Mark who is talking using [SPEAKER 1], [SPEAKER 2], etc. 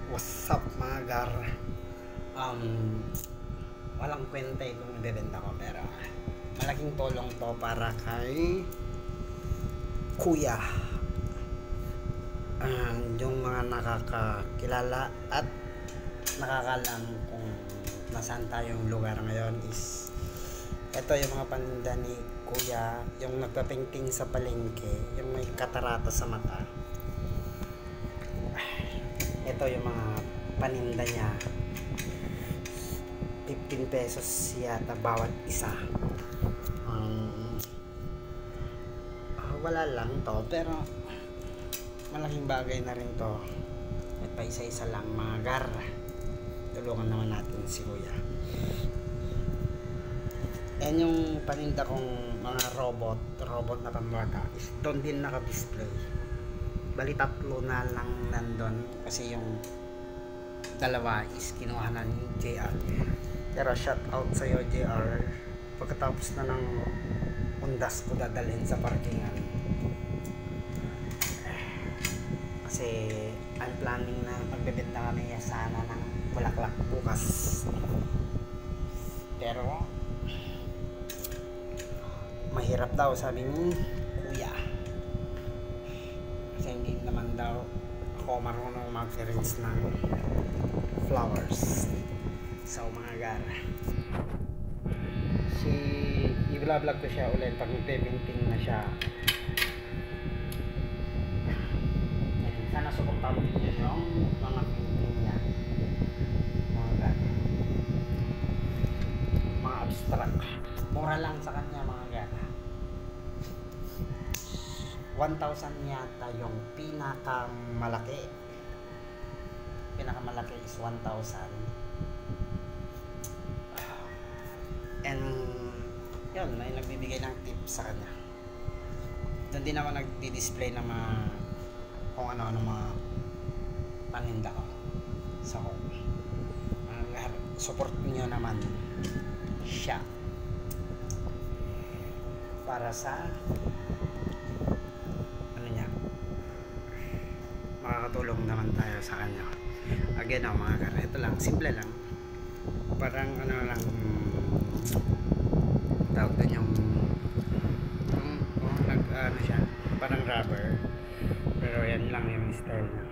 [SPEAKER 1] What's up mga gar? Walang kwenta kung ibebenta ko, pero malaking tulong to para kay kuya, yung mga nakakakilala at nakakalam kung nasaan tayong lugar ngayon. Is ito yung mga paninda ni kuya, yung nagpapainting sa palengke, yung may katarata sa mata. Ito yung mga paninda niya, 15 pesos yata bawat isa. Wala lang to, pero malaking bagay na rin to at pa isa-isa lang mga gar. Tulungan naman natin si kuya. And yung paninda kong mga robot na pambata is doon din naka-display. Bali tatlo na lang nandun kasi yung dalawa is kinuha na ni JR. Pero shout out sa'yo JR, pagkatapos na ng undas ko dadalhin sa parkingan, kasi I'm planning na magbebenta kami sana ng bulaklak bukas, pero mahirap daw sabi ni kuya, kasi hindi naman daw ako marunong mag-arrange ng flowers. So mga gar, i-vlog ko siya ulit pag magpe-painting na siya. Sana suportahan mo din yung mga painting niya mga gar, mga abstract. Mura lang sa kanya mga gar, 1,000 yata yung pinakamalaki is 1,000. And yun, may nagbibigay ng tips sa kanya. Doon din ako nagdi-display ng mga kung ano-ano mga paninda ko. So support niyo naman siya para sa makakatulong naman tayo sa kanya. Again mga kar, ito lang, simple lang, parang ano lang tawag doon, yung nag ano siya, parang rubber, pero yan lang yung style niya.